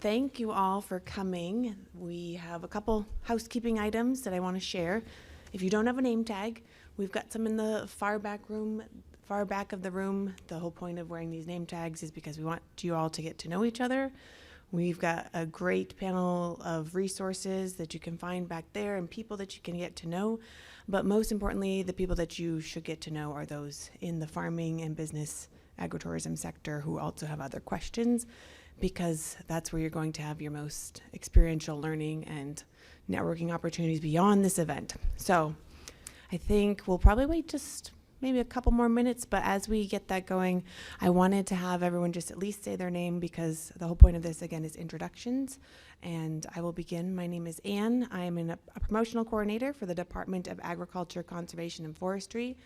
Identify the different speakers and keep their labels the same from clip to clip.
Speaker 1: Thank you all for coming. We have a couple housekeeping items that I want to share. If you don't have a name tag, we've got some in the far back of the room. The whole point of wearing these name tags is because we want you all to get to know each other. We've got a great panel of resources that you can find back there and people that you can get to know. But most importantly, the people that you should get to know are those in the farming and business agritourism sector who also have other questions, because that's where you're going to have your most experiential learning and networking opportunities beyond this event. So I think we'll probably wait just maybe a couple more minutes, but as we get that going, I wanted to have everyone just at least say their name, because the whole point of this, again, is introductions. And I will begin. My name is Anne. I am a promotional coordinator for the Department of Agriculture, Conservation, and Forestry.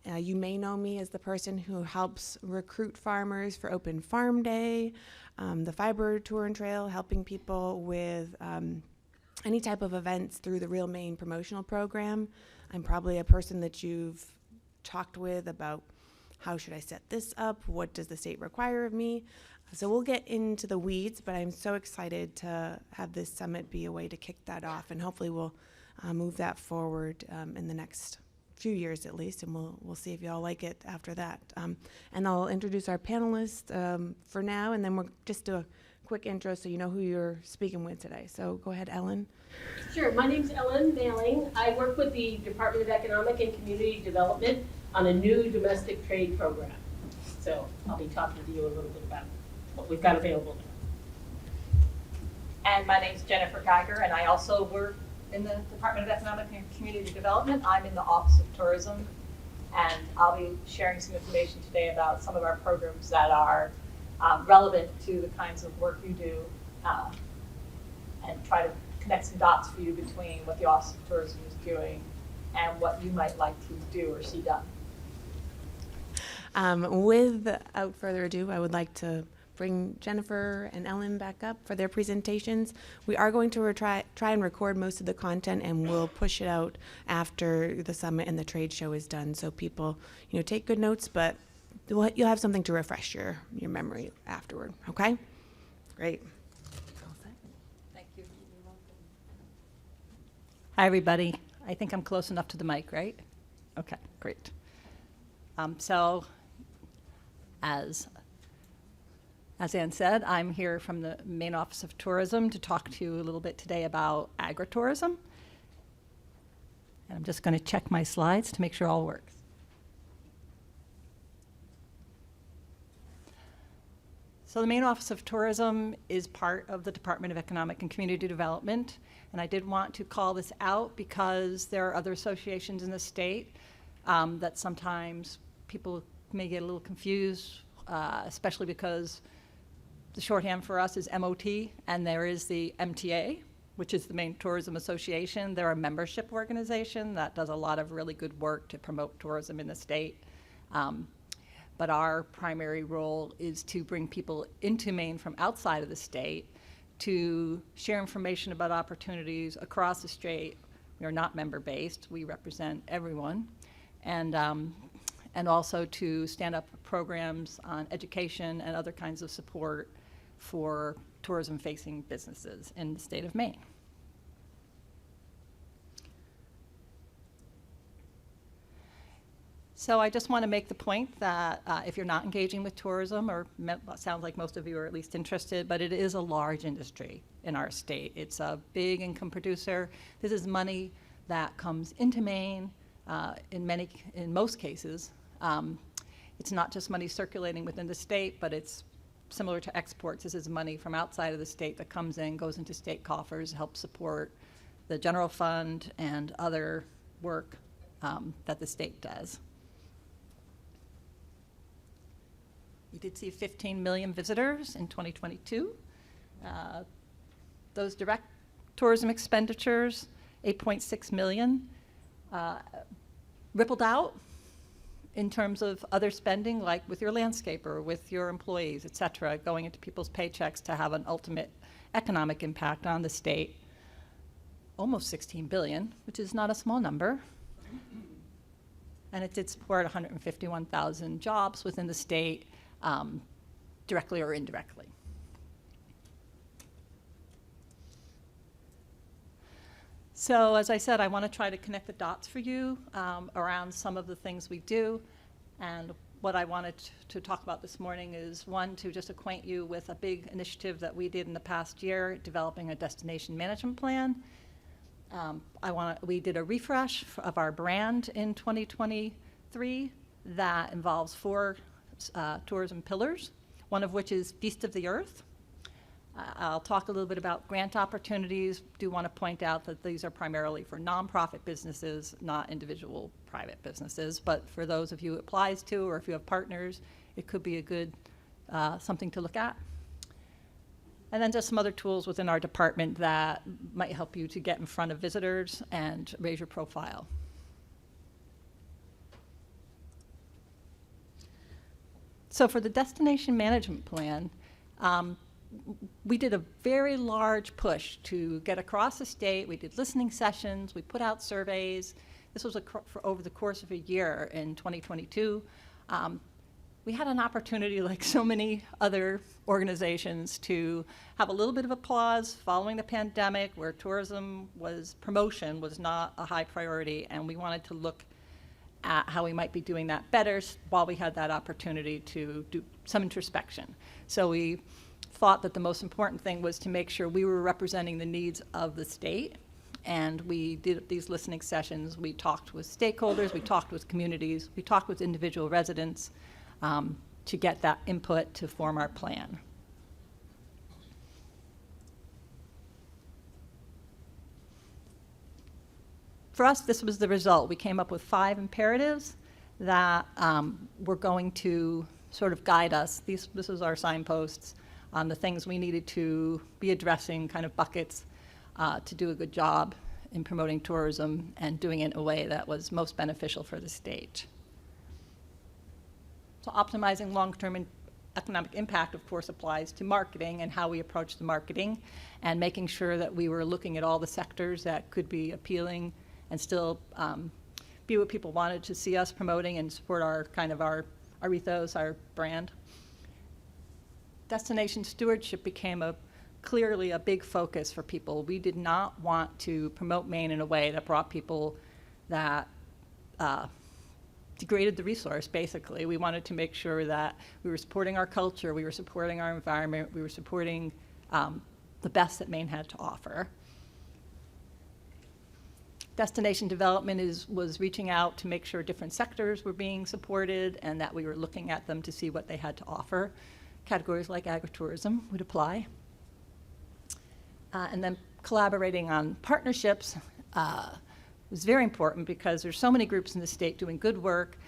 Speaker 1: You may know me as the person who helps recruit farmers for Open Farm Day, the Fiber Tour and Trail, helping people with any type of events through the Real Maine promotional program. I'm probably a person that you've talked with about how should I set this up, what does the state require of me. So we'll get into the weeds, but I'm so excited to have this summit be a way to kick that off, and hopefully we'll move that forward in the next few years at least, and we'll see if y'all like it after that. And I'll introduce our panelists for now, and then we'll just do a quick intro so you know who you're speaking with today. So go ahead, Ellen.
Speaker 2: Sure, my name's Ellen Mailing. I work with the Department of Economic and Community Development on a new domestic trade program. So I'll be talking to you a little bit about what we've got available now.
Speaker 3: And my name's Jennifer Geiger, and I also work in the Department of Economic and Community Development. I'm in the Office of Tourism, and I'll be sharing some information today about some of our programs that are relevant to the kinds of work you do, and try to connect some dots for you between what the Office of Tourism is doing and what you might like to do or see done.
Speaker 1: Without further ado, I would like to bring Jennifer and Ellen back up for their presentations. We are going to try and record most of the content, and we'll push it out after the summit and the trade show is done, so people, take good notes, but you'll have something to refresh your memory afterward. Okay? Great.
Speaker 3: Thank you.
Speaker 4: Hi, everybody. I think I'm close enough to the mic, right? Okay, great. So, as Ann said, I'm here from the Maine Office of Tourism to talk to you a little bit today about agritourism. And I'm just going to check my slides to make sure all works. So the Maine Office of Tourism is part of the Department of Economic and Community Development. And I did want to call this out because there are other associations in the state that sometimes people may get a little confused, especially because the shorthand for us is MOT, and there is the MTA, which is the Maine Tourism Association. They're a membership organization that does a lot of really good work to promote tourism in the state. But our primary role is to bring people into Maine from outside of the state to share information about opportunities across the state. We are not member-based. We represent everyone. And also to stand up programs on education and other kinds of support for tourism-facing businesses in the state of Maine. So I just want to make the point that if you're not engaging with tourism, or sounds like most of you are at least interested, but it is a large industry in our state. It's a big income producer. This is money that comes into Maine in most cases. It's not just money circulating within the state, but it's similar to exports. This is money from outside of the state that comes in, goes into state coffers, helps support the general fund and other work that the state does. We did see 15 million visitors in 2022. Those direct tourism expenditures, 8.6 million, rippled out in terms of other spending, like with your landscaper, with your employees, et cetera, going into people's paychecks to have an ultimate economic impact on the state. Almost 16 billion, which is not a small number. And it did support 151,000 jobs within the state, directly or indirectly. So as I said, I want to try to connect the dots for you around some of the things we do. And what I wanted to talk about this morning is, one, to just acquaint you with a big initiative that we did in the past year, developing a destination management plan. We did a refresh of our brand in 2023 that involves 4 tourism pillars, one of which is Feast of the Earth. I'll talk a little bit about grant opportunities. Do want to point out that these are primarily for nonprofit businesses, not individual private businesses. But for those of you it applies to, or if you have partners, it could be a good something to look at. And then just some other tools within our department that might help you to get in front of visitors and raise your profile. So for the destination management plan, we did a very large push to get across the state. We did listening sessions. We put out surveys. This was for over the course of a year in 2022. We had an opportunity, like so many other organizations, to have a little bit of a pause following the pandemic, where promotion was not a high priority, and we wanted to look at how we might be doing that better while we had that opportunity to do some introspection. So we thought that the most important thing was to make sure we were representing the needs of the state. And we did these listening sessions. We talked with stakeholders, we talked with communities, we talked with individual residents to get that input to form our plan. For us, this was the result. We came up with 5 imperatives that were going to sort of guide us. This is our signposts on the things we needed to be addressing, kind of buckets, to do a good job in promoting tourism and doing it in a way that was most beneficial for the state. So optimizing long-term economic impact, of course, applies to marketing and how we approach the marketing, and making sure that we were looking at all the sectors that could be appealing and still be what people wanted to see us promoting and support our ethos, our brand. Destination stewardship became clearly a big focus for people. We did not want to promote Maine in a way that brought people that degraded the resource, basically. We wanted to make sure that we were supporting our culture, we were supporting our environment, we were supporting the best that Maine had to offer. Destination development was reaching out to make sure different sectors were being supported and that we were looking at them to see what they had to offer. Categories like agritourism would apply. And then collaborating on partnerships was very important, because there's so many groups in the state doing good work,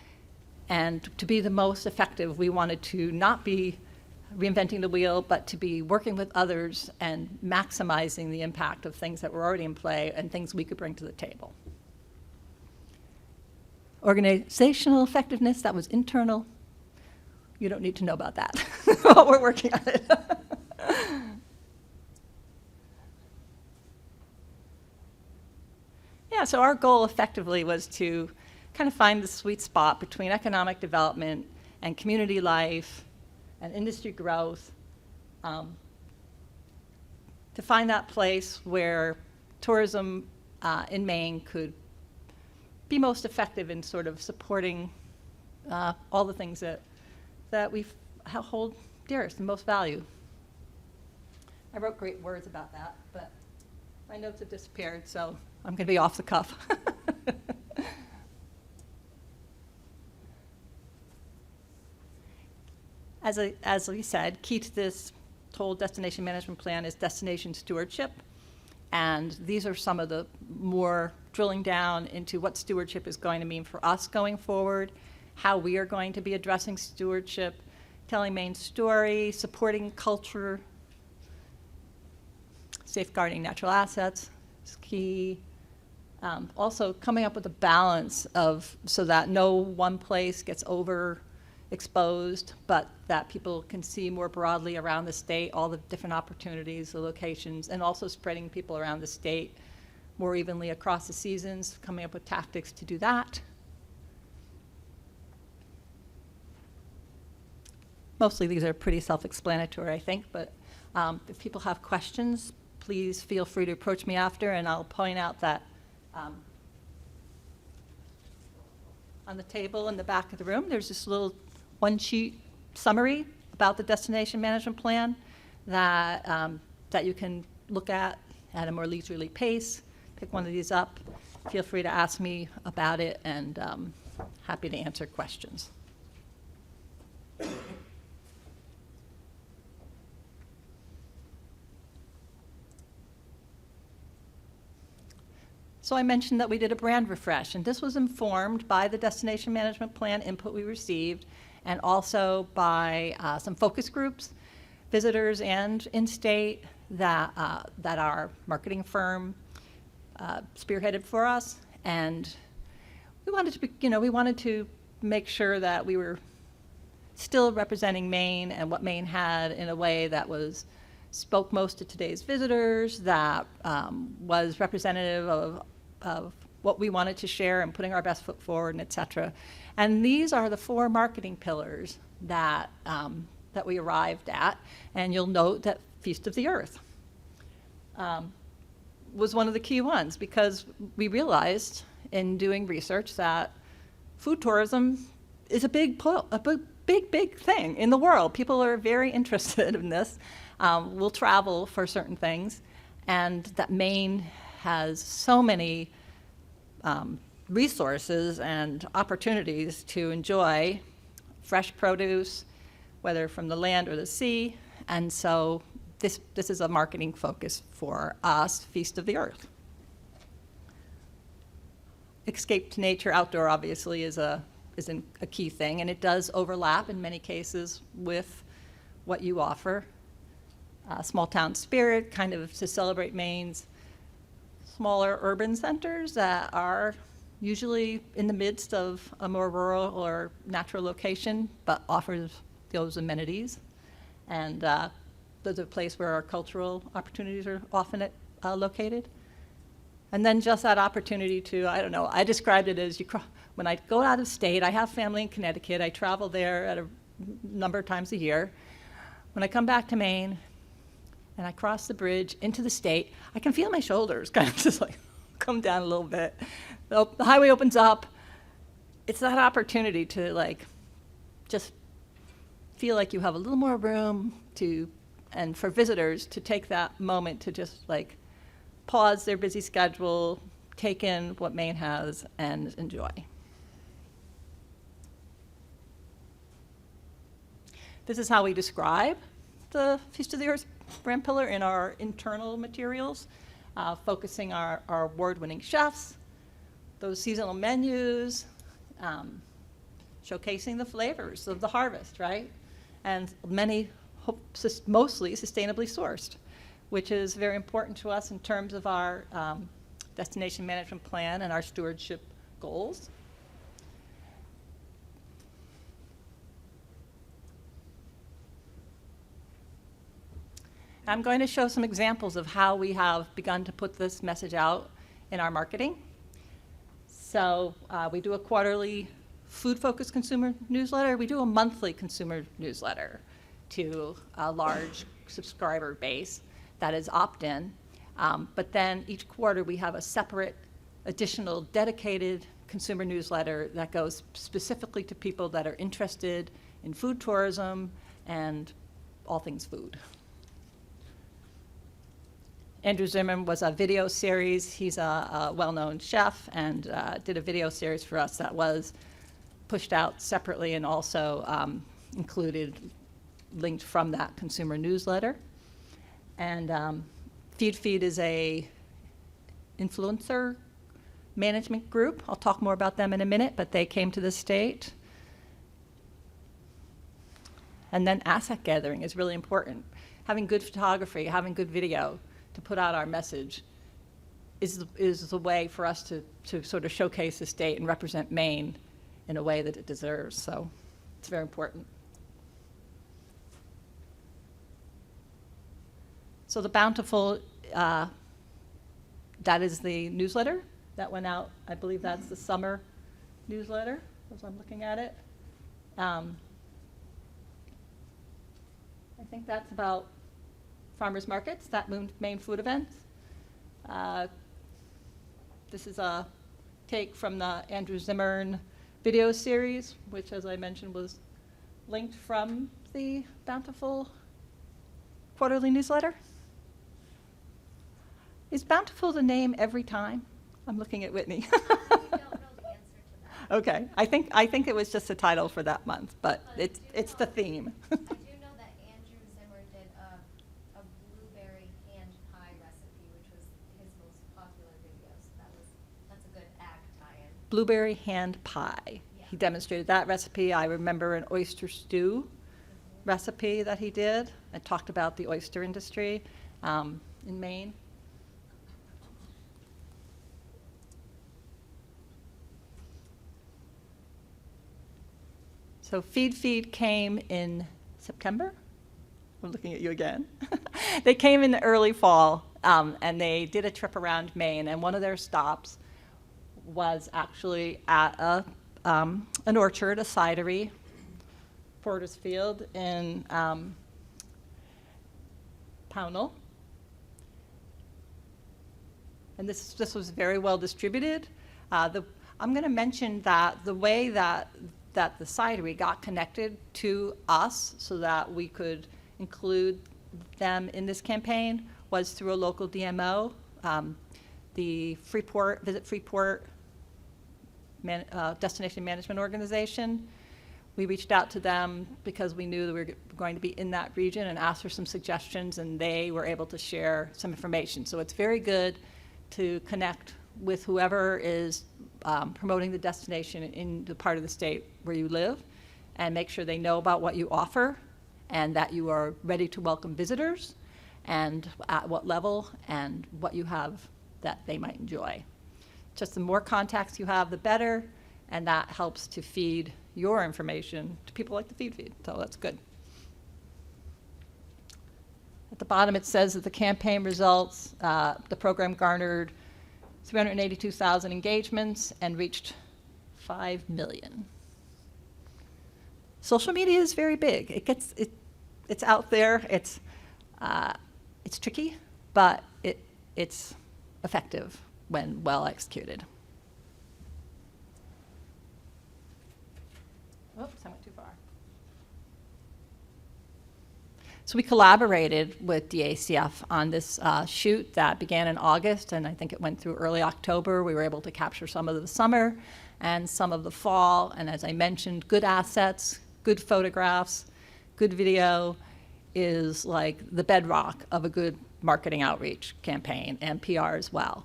Speaker 4: and to be the most effective, we wanted to not be reinventing the wheel, but to be working with others and maximizing the impact of things that were already in play and things we could bring to the table. Organizational effectiveness, that was internal. You don't need to know about that. We're working on it. Yeah, so our goal effectively was to kind of find the sweet spot between economic development and community life and industry growth, to find that place where tourism in Maine could be most effective in sort of supporting all the things that we hold dearest and most value. I wrote great words about that, but my notes have disappeared, so I'm going to be off the cuff. As we said, key to this whole destination management plan is destination stewardship. And these are some of the more drilling down into what stewardship is going to mean for us going forward, how we are going to be addressing stewardship, telling Maine's story, supporting culture, safeguarding natural assets is key. Also coming up with a balance so that no one place gets overexposed, but that people can see more broadly around the state all the different opportunities, the locations, and also spreading people around the state more evenly across the seasons, coming up with tactics to do that. Mostly these are pretty self-explanatory, I think, but if people have questions, please feel free to approach me after, and I'll point out that on the table in the back of the room, there's this little one-sheet summary about the destination management plan that, that you can look at a more leisurely pace. Pick one of these up. Feel free to ask me about it, and happy to answer questions. So I mentioned that we did a brand refresh, and this was informed by the destination management plan input we received, and also by some focus groups, visitors and in-state, that our marketing firm spearheaded for us. And we wanted to, we wanted to make sure that we were still representing Maine and what Maine had in a way that spoke most to today's visitors, that was representative of what we wanted to share and putting our best foot forward, and et cetera. And these are the 4 marketing pillars that, that we arrived at. And you'll note that Feast of the Earth was one of the key ones, because we realized in doing research that food tourism is a big thing in the world. People are very interested in this. We'll travel for certain things, and that Maine has so many resources and opportunities to enjoy fresh produce, whether from the land or the sea. And so this is a marketing focus for us, Feast of the Earth. Escape to nature, outdoor, obviously, is a key thing, and it does overlap in many cases with what you offer. Small town spirit, kind of to celebrate Maine's smaller urban centers that are usually in the midst of a more rural or natural location, but offers those amenities. And those are a place where our cultural opportunities are often located. And then just that opportunity to, I don't know, I described it as when I go out of state, I have family in Connecticut, I travel there at a number of times a year. When I come back to Maine and I cross the bridge into the state, I can feel my shoulders kind of just like come down a little bit. The highway opens up. It's that opportunity to like just feel like you have a little more room and for visitors to take that moment to just like pause their busy schedule, take in what Maine has, and enjoy. This is how we describe the Feast of the Earth brand pillar in our internal materials, focusing our award-winning chefs, those seasonal menus, showcasing the flavors of the harvest, right? And mostly sustainably sourced, which is very important to us in terms of our destination management plan and our stewardship goals. I'm going to show some examples of how we have begun to put this message out in our marketing. So we do a quarterly food-focused consumer newsletter. We do a monthly consumer newsletter to a large subscriber base that is opt-in. But then each quarter we have a separate additional dedicated consumer newsletter that goes specifically to people that are interested in food tourism and all things food. Andrew Zimmerman was a video series. He's a well-known chef and did a video series for us that was pushed out separately and also included, linked from that consumer newsletter. And Feed is a influencer management group. I'll talk more about them in a minute, but they came to the state. And then asset gathering is really important. Having good photography, having good video to put out our message is the way for us to sort of showcase the state and represent Maine in a way that it deserves. So it's very important. So the Bountiful, that is the newsletter that went out. I believe that's the summer newsletter, as I'm looking at it. I think that's about farmers markets, that Maine food events. This is a take from the Andrew Zimmern video series, which, as I mentioned, was linked from the Bountiful quarterly newsletter. Is Bountiful the name every time? I'm looking at Whitney.
Speaker 5: I don't know the answer to that.
Speaker 4: Okay, I think it was just a title for that month, but it's the theme.
Speaker 5: I do know that Andrew Zimmer did a blueberry hand pie recipe, which was his most popular video. So that's a good ag tie-in.
Speaker 4: Blueberry hand pie. He demonstrated that recipe. I remember an oyster stew recipe that he did. I talked about the oyster industry in Maine. So Feed came in September. I'm looking at you again. They came in the early fall, and they did a trip around Maine, and one of their stops was actually at an orchard, a cidery, Portersfield in Pownell. And this was very well distributed. I'm going to mention that the way that the cidery got connected to us so that we could include them in this campaign was through a local DMO, the Visit Freeport Destination Management Organization. We reached out to them because we knew that we were going to be in that region and asked for some suggestions, and they were able to share some information. So it's very good to connect with whoever is promoting the destination in the part of the state where you live, and make sure they know about what you offer and that you are ready to welcome visitors and at what level and what you have that they might enjoy. Just the more contacts you have, the better, and that helps to feed your information to people like the feed, so that's good. At the bottom it says that the campaign results, the program garnered 382,000 engagements and reached 5 million. Social media is very big. It's out there. It's tricky, but it's effective when well executed. Oops, I went too far. So we collaborated with DACF on this shoot that began in August, and I think it went through early October. We were able to capture some of the summer and some of the fall, and as I mentioned, good assets, good photographs, good video is like the bedrock of a good marketing outreach campaign, and PR as well.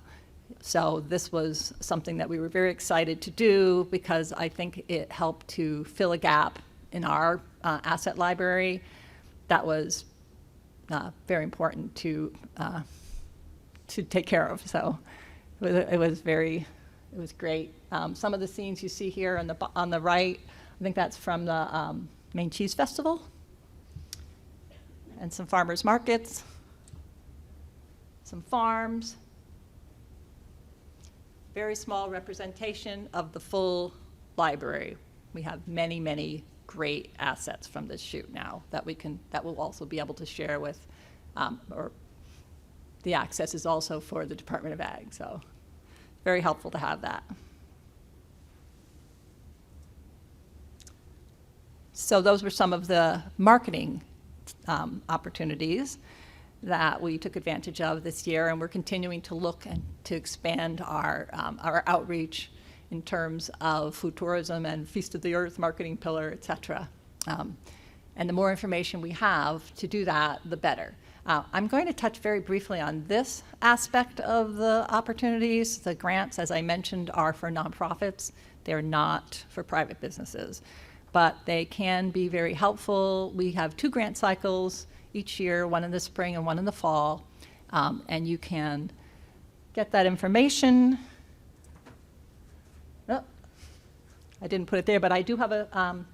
Speaker 4: So this was something that we were very excited to do because I think it helped to fill a gap in our asset library that was very important to take care of. So it was great. Some of the scenes you see here on the right, I think that's from the Maine Cheese Festival, and some farmers markets, some farms. Very small representation of the full library. We have many, many great assets from this shoot now that we'll also be able to share with, or the access is also for the Department of Ag, so very helpful to have that. So those were some of the marketing opportunities that we took advantage of this year, and we're continuing to look and to expand our outreach in terms of food tourism and Feast of the Earth marketing pillar, et cetera. And the more information we have to do that, the better. I'm going to touch very briefly on this aspect of the opportunities. The grants, as I mentioned, are for nonprofits. They're not for private businesses, but they can be very helpful. We have 2 grant cycles each year, one in the spring and one in the fall, and you can get that information. Oh, I didn't put it there, but I do have a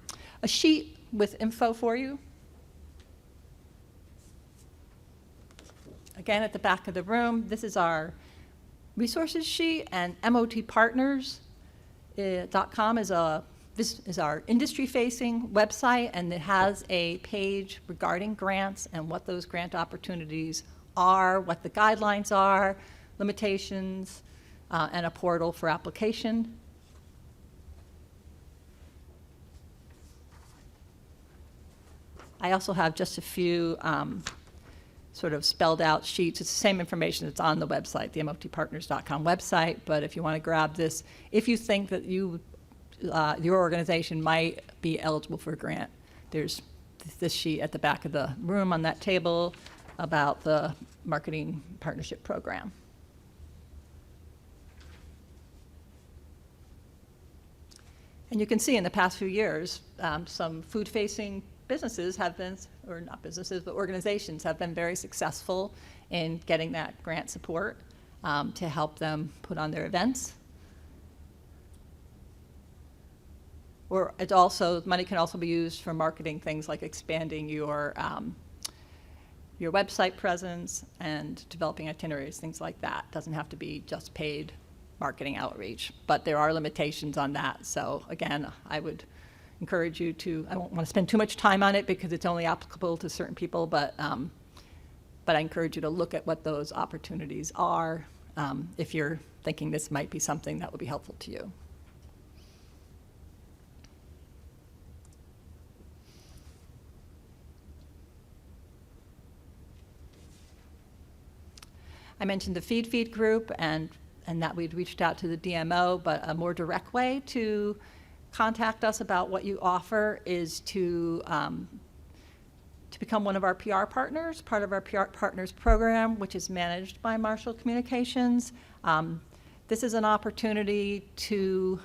Speaker 4: sheet with info for you. Again, at the back of the room, this is our resources sheet, and motpartners.com is a this is our industry-facing website, and it has a page regarding grants and what those grant opportunities are, what the guidelines are, limitations, and a portal for application. I also have just a few sort of spelled out sheets. It's the same information that's on the website, the motpartners.com website, but if you want to grab this, if you think that your organization might be eligible for a grant, there's this sheet at the back of the room on that table about the marketing partnership program. And you can see in the past few years, some food-facing businesses have been, or not businesses, but organizations have been very successful in getting that grant support to help them put on their events. Or it's also, money can also be used for marketing things like expanding your website presence and developing itineraries, things like that. It doesn't have to be just paid marketing outreach, but there are limitations on that. So again, I would encourage you to, I don't want to spend too much time on it because it's only applicable to certain people, but I encourage you to look at what those opportunities are if you're thinking this might be something that would be helpful to you. I mentioned the feed group and that we'd reached out to the DMO, but a more direct way to contact us about what you offer is to become one of our PR partners, part of our PR partners program, which is managed by Marshall Communications. This is an opportunity to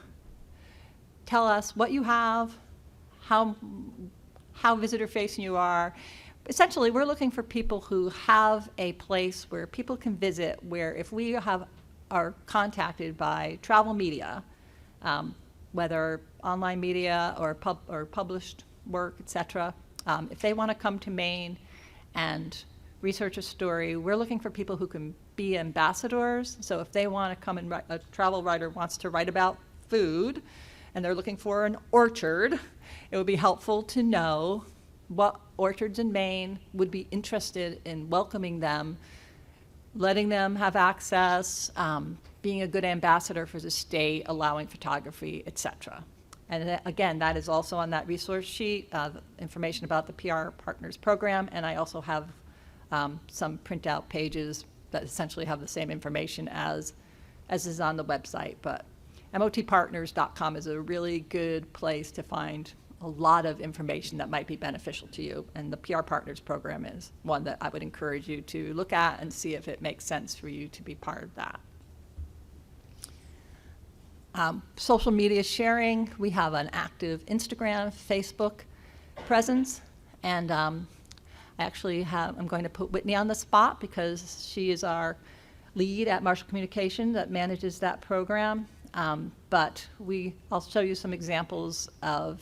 Speaker 4: tell us what you have, how visitor-facing you are. Essentially, we're looking for people who have a place where people can visit, where if we are contacted by travel media, whether online media or published work, etc., if they want to come to Maine and research a story, we're looking for people who can be ambassadors. So if they want to come and a travel writer wants to write about food and they're looking for an orchard, it would be helpful to know what orchards in Maine would be interested in welcoming them, letting them have access, being a good ambassador for the state, allowing photography, etc. And again, that is also on that resource sheet, information about the PR Partners program, and I also have some printout pages that essentially have the same information as is on the website. But motpartners.com is a really good place to find a lot of information that might be beneficial to you, and the PR Partners program is one that I would encourage you to look at and see if it makes sense for you to be part of that. Social media sharing, we have an active Instagram, Facebook presence, and I'm going to put Whitney on the spot because she is our lead at Marshall Communication that manages that program, but I'll show you some examples of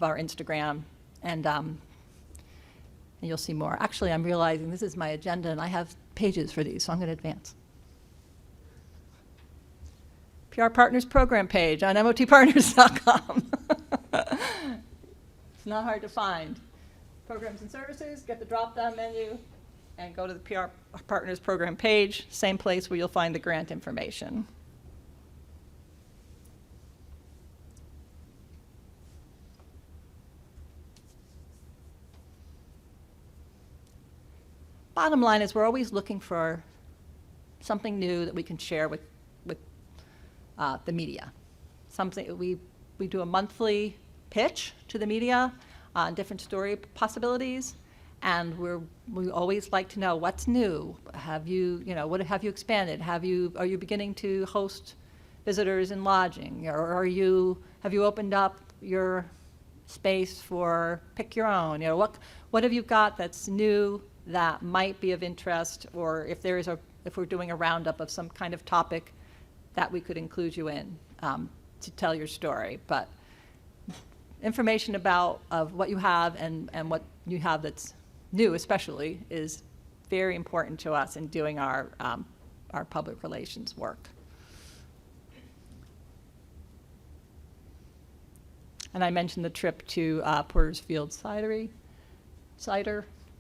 Speaker 4: our Instagram, and you'll see more. Actually, I'm realizing this is my agenda, and I have pages for these, so I'm going to advance. PR Partners program page on motpartners.com. It's not hard to find. Programs and services, get the drop-down menu, and go to the PR Partners program page, same place where you'll find the grant information. Bottom line is we're always looking for something new that we can share with the media. Something we do a monthly pitch to the media on different story possibilities, and we always like to know what's new. Have you have you expanded? Are you beginning to host visitors in lodging, or have you opened up your space for pick your own? What have you got that's new that might be of interest, or if we're doing a roundup of some kind of topic that we could include you in to tell your story. But information of what you have and what you have that's new especially is very important to us in doing our public relations work. And I mentioned the trip to Porter's Field Cider,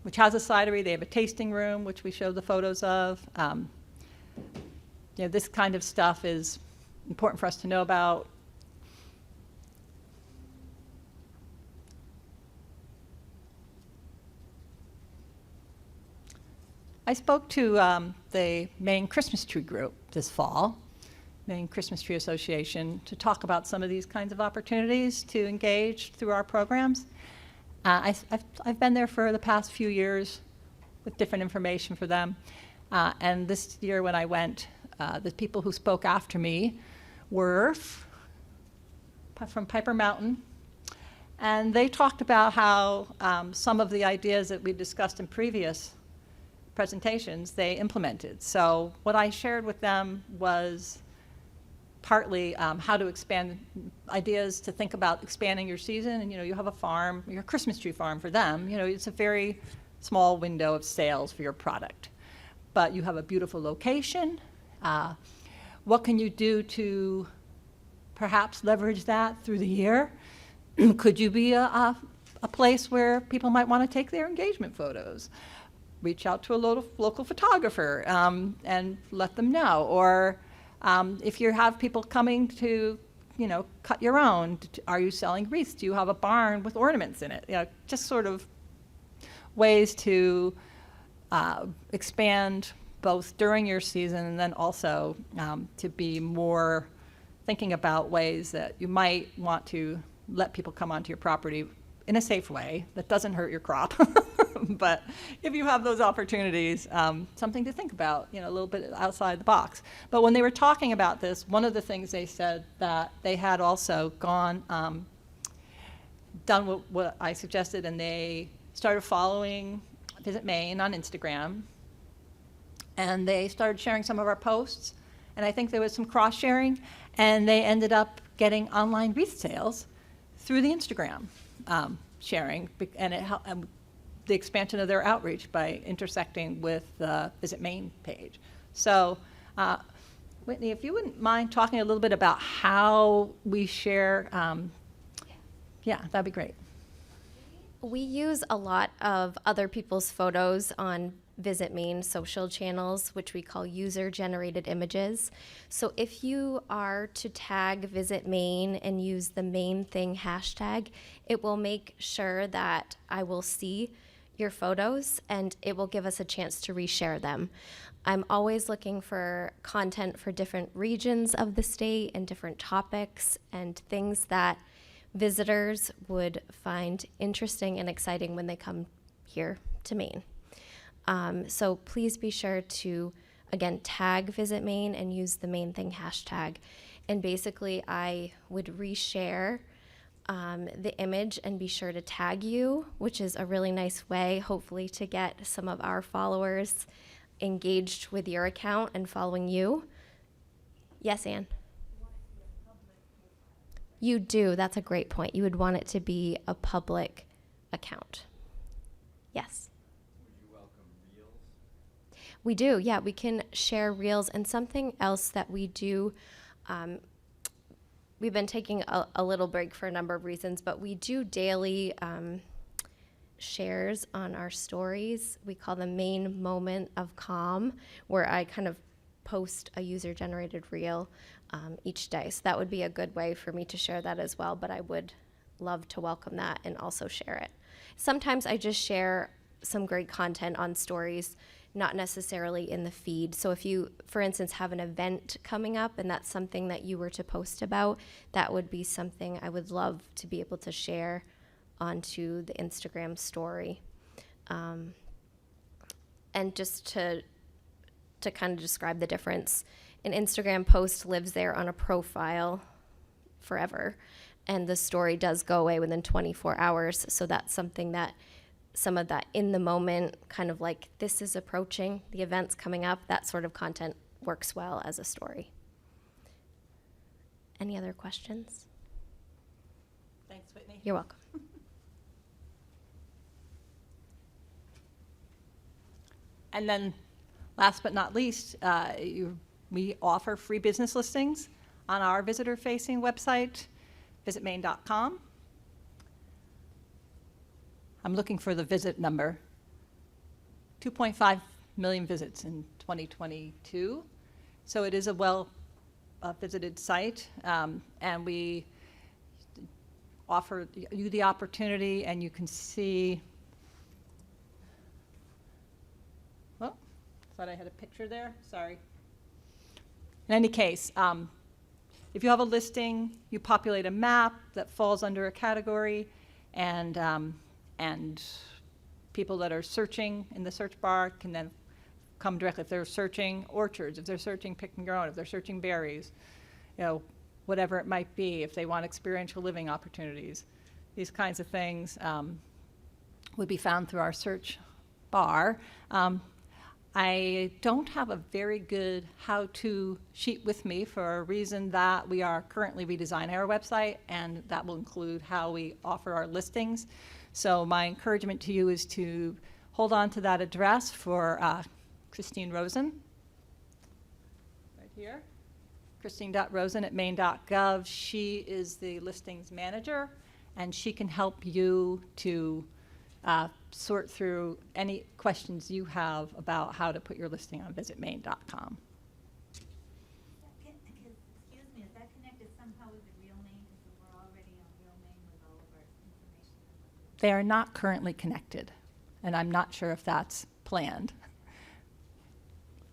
Speaker 4: which has a cidery. They have a tasting room, which we showed the photos of. This kind of stuff is important for us to know about. I spoke to the Maine Christmas Tree Group this fall, Maine Christmas Tree Association, to talk about some of these kinds of opportunities to engage through our programs. I've been there for the past few years with different information for them. And this year when I went, the people who spoke after me were from Piper Mountain. And they talked about how some of the ideas that we discussed in previous presentations they implemented. So what I shared with them was partly how to expand ideas to think about expanding your season. And you have a farm, your Christmas tree farm for them. It's a very small window of sales for your product, but you have a beautiful location. What can you do to perhaps leverage that through the year? Could you be a place where people might want to take their engagement photos? Reach out to a local photographer and let them know. Or if you have people coming to, cut your own, are you selling wreaths? Do you have a barn with ornaments in it? Just sort of ways to expand both during your season and then also to be more thinking about ways that you might want to let people come onto your property in a safe way that doesn't hurt your crop. But if you have those opportunities, something to think about, a little bit outside the box. But when they were talking about this, one of the things they said that they had also done what I suggested, and they started following Visit Maine on Instagram, and they started sharing some of our posts, and I think there was some cross-sharing, and they ended up getting online wreath sales through the Instagram sharing, and it helped the expansion of their outreach by intersecting with the Visit Maine page. So, Whitney, if you wouldn't mind talking a little bit about how we share, yeah, that'd be great.
Speaker 5: We use a lot of other people's photos on Visit Maine social channels, which we call user-generated images. So if you are to tag Visit Maine and use the Maine Thing hashtag, it will make sure that I will see your photos and it will give us a chance to reshare them. I'm always looking for content for different regions of the state and different topics and things that visitors would find interesting and exciting when they come here to Maine. So please be sure to, again, tag Visit Maine and use the Maine Thing hashtag. And basically, I would reshare the image and be sure to tag you, which is a really nice way, hopefully, to get some of our followers engaged with your account and following you. Yes, Anne? You do. That's a great point. You would want it to be a public account. Yes.
Speaker 6: Would you welcome reels?
Speaker 5: We do. Yeah, we can share reels. And something else that we do, we've been taking a little break for a number of reasons, but we do daily shares on our stories. We call them Maine Moment of Calm, where I kind of post a user-generated reel each day. So that would be a good way for me to share that as well, but I would love to welcome that and also share it. Sometimes I just share some great content on stories, not necessarily in the feed. So if you, for instance, have an event coming up and that's something that you were to post about, that would be something I would love to be able to share onto the Instagram story. And just to kind of describe the difference, an Instagram post lives there on a profile forever, and the story does go away within 24 hours. So that's something that some of that in the moment, kind of like this is approaching, the event's coming up, that sort of content works well as a story. Any other questions?
Speaker 4: Thanks, Whitney.
Speaker 5: You're welcome.
Speaker 4: And then, last but not least, we offer free business listings on our visitor-facing website, visitmaine.com. I'm looking for the visit number. 2.5 million visits in 2022. So it is a well visited site, and we offer you the opportunity, and you can see, oh, thought I had a picture there, sorry. In any case, if you have a listing, you populate a map that falls under a category, and people that are searching in the search bar can then come directly. If they're searching orchards, if they're searching pick and grown, if they're searching berries, you know, whatever it might be, if they want experiential living opportunities, these kinds of things would be found through our search bar. I don't have a very good how-to sheet with me for a reason that we are currently redesigning our website, and that will include how we offer our listings. So my encouragement to you is to hold on to that address for Christine Rosen, right here. Christine.rosen@maine.gov. She is the listings manager, and she can help you to sort through any questions you have about how to put your listing on visitmaine.com.
Speaker 7: Excuse me, is that connected somehow with the Real Maine? Because we're already on Real Maine with all of our information.
Speaker 4: They are not currently connected, and I'm not sure if that's planned.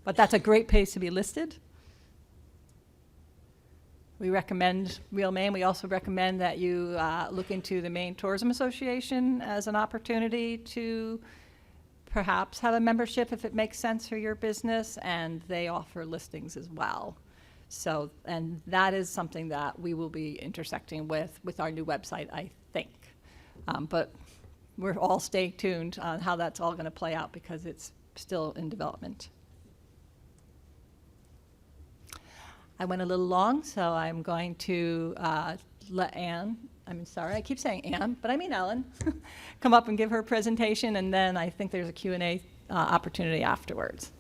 Speaker 4: But that's a great place to be listed. We recommend Real Maine. We also recommend that you look into the Maine Tourism Association as an opportunity to perhaps have a membership if it makes sense for your business, and they offer listings as well. So, and that is something that we will be intersecting with our new website, I think. But we're all stay tuned on how that's all going to play out because it's still in development. I went a little long, so I'm going to let Anne, I keep saying Anne, but I mean Ellen, come up and give her presentation, and then I think there's a Q&A opportunity afterwards.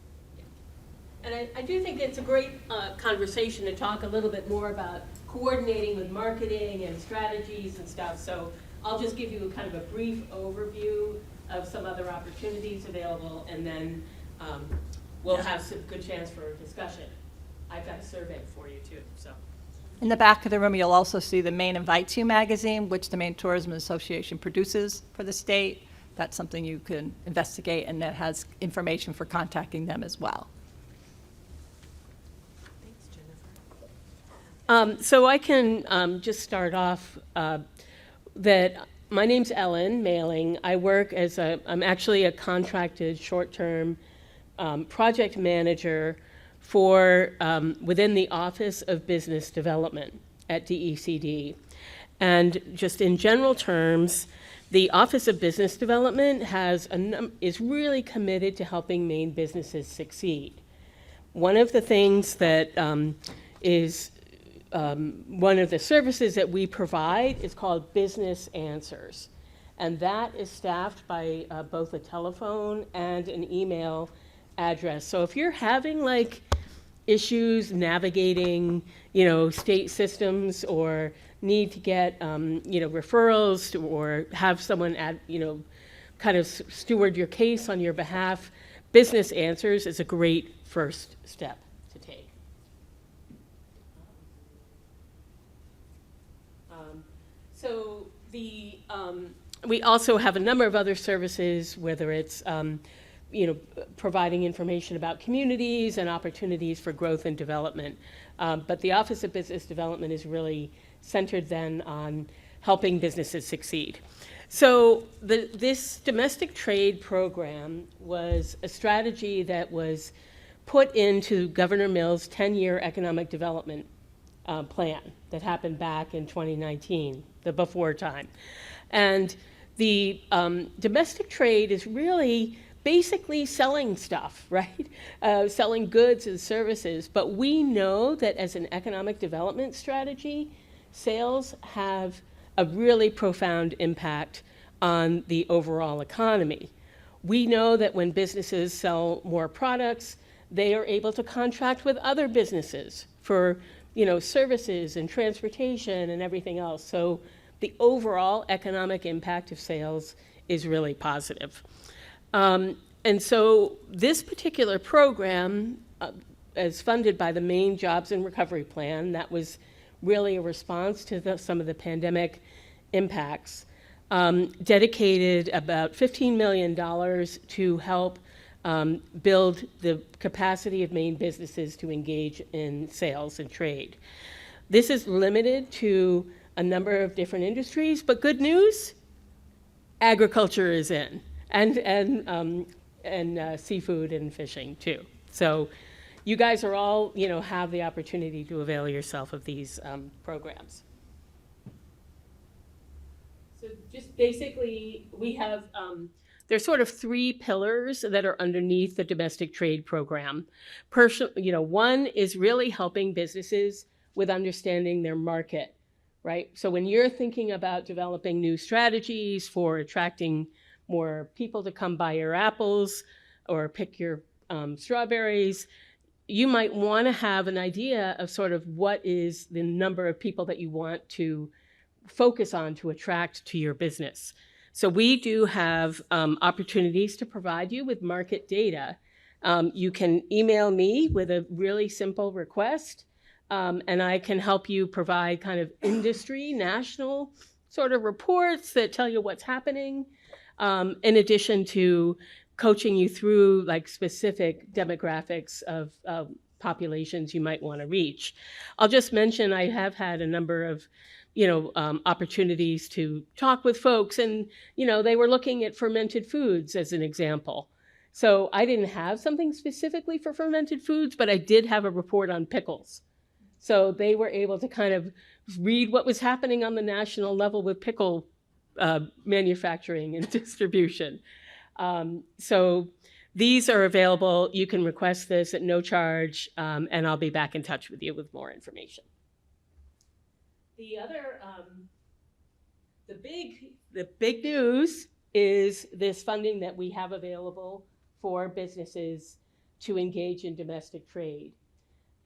Speaker 2: And I do think it's a great conversation to talk a little bit more about coordinating with marketing and strategies and stuff. So I'll just give you kind of a brief overview of some other opportunities available, and then we'll have some good chance for discussion. I've got a survey for you too, so.
Speaker 4: In the back of the room, you'll also see the Maine Invites You magazine, which the Maine Tourism Association produces for the state. That's something you can investigate, and that has information for contacting them as well.
Speaker 1: Thanks, Jennifer.
Speaker 2: So I can just start off that my name's Ellen Mailing. I work as I'm actually a contracted short-term project manager for within the Office of Business Development at DECD. And just in general terms, the Office of Business Development is really committed to helping Maine businesses succeed. One of the things that is one of the services that we provide is called Business Answers. And that is staffed by both a telephone and an email address. So if you're having issues navigating, state systems, or need to get, referrals or have someone kind of steward your case on your behalf, Business Answers is a great first step to take. So we also have a number of other services, whether it's providing information about communities and opportunities for growth and development. But the Office of Business Development is really centered then on helping businesses succeed. So this domestic trade program was a strategy that was put into Governor Mills' 10-year economic development plan that happened back in 2019, the before time. And the domestic trade is really basically selling stuff, right? Selling goods and services. But we know that as an economic development strategy, sales have a really profound impact on the overall economy. We know that when businesses sell more products, they are able to contract with other businesses for, services and transportation and everything else. So the overall economic impact of sales is really positive. And so this particular program is funded by the Maine Jobs and Recovery Plan. That was really a response to some of the pandemic impacts. Dedicated about $15 million to help build the capacity of Maine businesses to engage in sales and trade. This is limited to a number of different industries, but good news, agriculture is in, and seafood and fishing too. So you guys are all, have the opportunity to avail yourself of these programs. So just basically, we have, there's sort of three pillars that are underneath the domestic trade program. One is really helping businesses with understanding their market, right? So when you're thinking about developing new strategies for attracting more people to come buy your apples or pick your strawberries, you might want to have an idea of sort of what is the number of people that you want to focus on to attract to your business. So we do have opportunities to provide you with market data. You can email me with a really simple request, and I can help you provide kind of industry, national sort of reports that tell you what's happening, in addition to coaching you through like specific demographics of populations you might want to reach. I'll just mention I have had a number of opportunities to talk with folks, and they were looking at fermented foods as an example. So I didn't have something specifically for fermented foods, but I did have a report on pickles. So they were able to kind of read what was happening on the national level with pickle manufacturing and distribution. So these are available. You can request this at no charge, and I'll be back in touch with you with more information. The other, the big news is this funding that we have available for businesses to engage in domestic trade.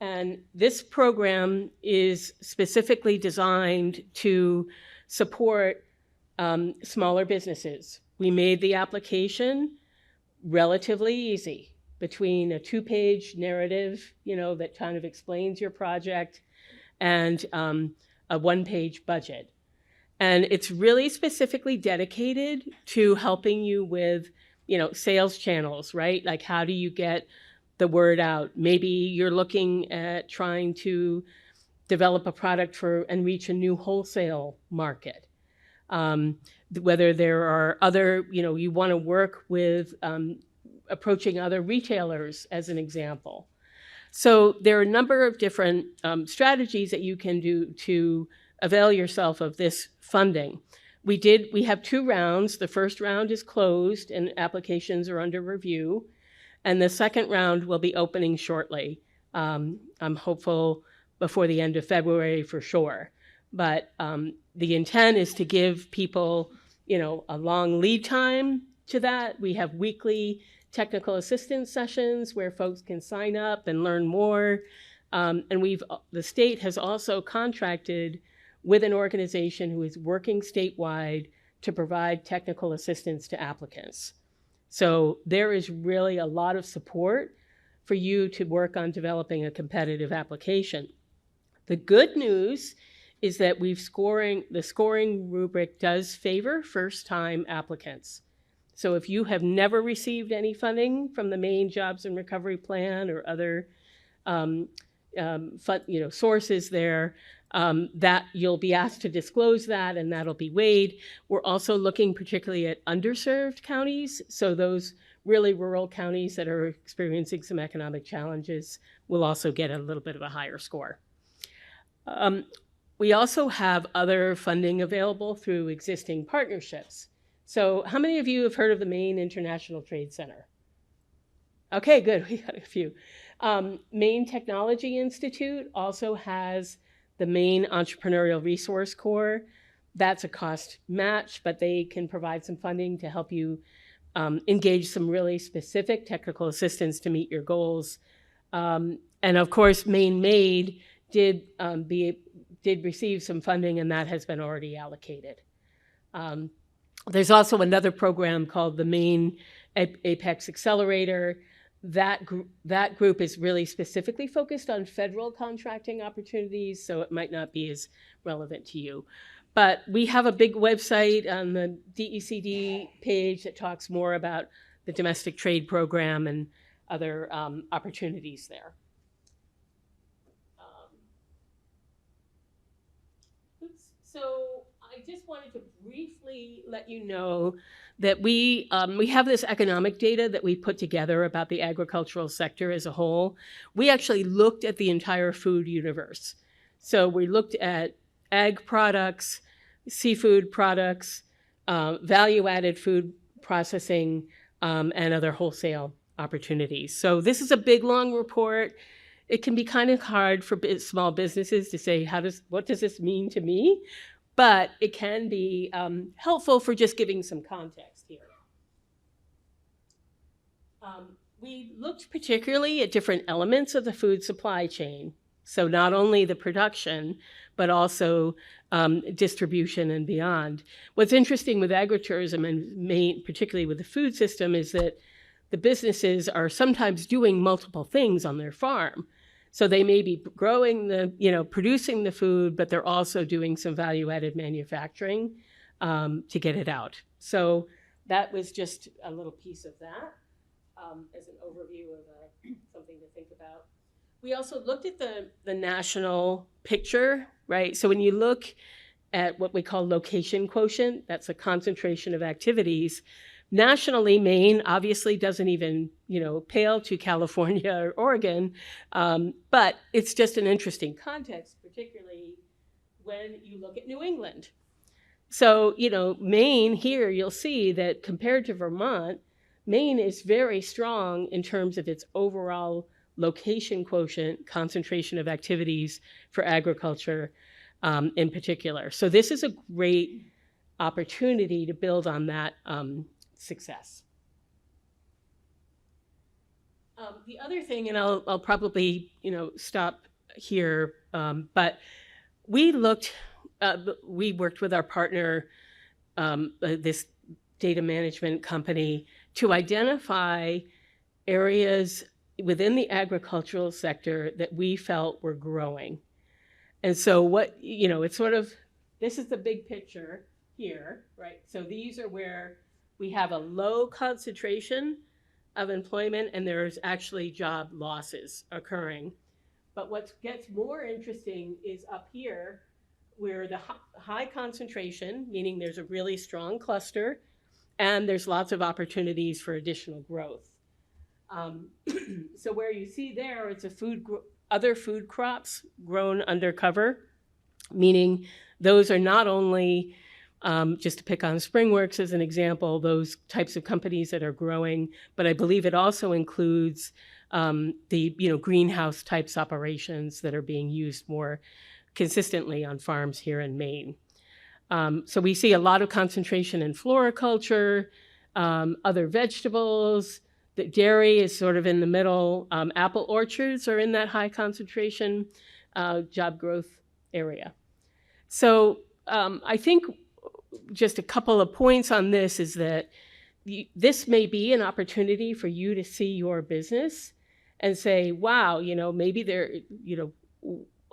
Speaker 2: And this program is specifically designed to support smaller businesses. We made the application relatively easy, between a 2-page narrative, that kind of explains your project, and a 1-page budget. And it's really specifically dedicated to helping you with, sales channels, right? Like, how do you get the word out? Maybe you're looking at trying to develop a product and reach a new wholesale market. Whether there are other, you want to work with approaching other retailers as an example. So there are a number of different strategies that you can do to avail yourself of this funding. We have 2 rounds. The first round is closed and applications are under review. And the second round will be opening shortly. I'm hopeful before the end of February for sure. But the intent is to give people, a long lead time to that. We have weekly technical assistance sessions where folks can sign up and learn more. And the state has also contracted with an organization who is working statewide to provide technical assistance to applicants. So there is really a lot of support for you to work on developing a competitive application. The good news is that the scoring rubric does favor first-time applicants. So if you have never received any funding from the Maine Jobs and Recovery Plan or other sources there, that you'll be asked to disclose that, and that'll be weighed. We're also looking particularly at underserved counties. So those really rural counties that are experiencing some economic challenges will also get a little bit of a higher score. We also have other funding available through existing partnerships. So how many of you have heard of the Maine International Trade Center? Okay, good, we got a few. Maine Technology Institute also has the Maine Entrepreneurial Resource Corps. That's a cost match, but they can provide some funding to help you engage some really specific technical assistance to meet your goals. And of course, Maine Made did receive some funding, and that has been already allocated. There's also another program called the Maine Apex Accelerator. That group is really specifically focused on federal contracting opportunities, so it might not be as relevant to you. But we have a big website on the DECD page that talks more about the domestic trade program and other opportunities there. So I just wanted to briefly let you know that we have this economic data that we put together about the agricultural sector as a whole. We actually looked at the entire food universe. So we looked at ag products, seafood products, value-added food processing, and other wholesale opportunities. So this is a big, long report. It can be kind of hard for small businesses to say, what does this mean to me? But it can be helpful for just giving some context here. We looked particularly at different elements of the food supply chain. So not only the production, but also distribution and beyond. What's interesting with agritourism and Maine, particularly with the food system, is that the businesses are sometimes doing multiple things on their farm. So they may be growing producing the food, but they're also doing some value-added manufacturing to get it out. So that was just a little piece of that as an overview of something to think about. We also looked at the national picture, right? So when you look at what we call location quotient, that's a concentration of activities. Nationally, Maine obviously doesn't even, pale to California or Oregon, but it's just an interesting context, particularly when you look at New England. So, Maine here, you'll see that compared to Vermont, Maine is very strong in terms of its overall location quotient, concentration of activities for agriculture in particular. So this is a great opportunity to build on that success. The other thing, and I'll probably stop here, but we worked with our partner, this data management company, to identify areas within the agricultural sector that we felt were growing. And so it's sort of, this is the big picture here, right? So these are where we have a low concentration of employment and there's actually job losses occurring. But what gets more interesting is up here where the high concentration, meaning there's a really strong cluster and there's lots of opportunities for additional growth. So where you see there, it's other food crops grown under cover, meaning those are not only just to pick on SpringWorks as an example, those types of companies that are growing, but I believe it also includes the greenhouse types operations that are being used more consistently on farms here in Maine. So we see a lot of concentration in floriculture, other vegetables. The dairy is sort of in the middle. Apple orchards are in that high concentration job growth area. So I think just a couple of points on this is that this may be an opportunity for you to see your business and say, wow, maybe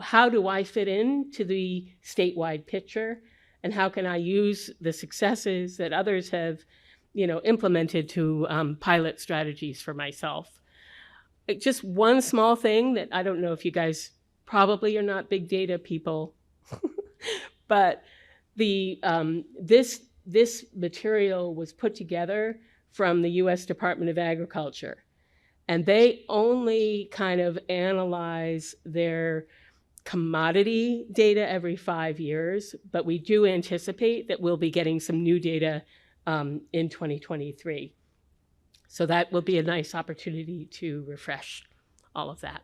Speaker 2: how do I fit into the statewide picture? And how can I use the successes that others have implemented to pilot strategies for myself? Just one small thing that I don't know if you guys probably are not big data people, but this material was put together from the U.S. Department of Agriculture, and they only kind of analyze their commodity data every 5 years, but we do anticipate that we'll be getting some new data in 2023. So that will be a nice opportunity to refresh all of that.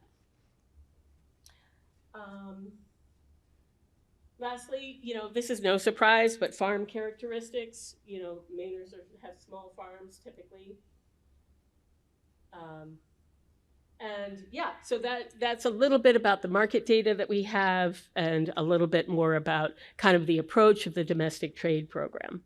Speaker 2: Lastly, this is no surprise, but farm characteristics. Mainers have small farms typically. And yeah, so that's a little bit about the market data that we have and a little bit more about kind of the approach of the domestic trade program.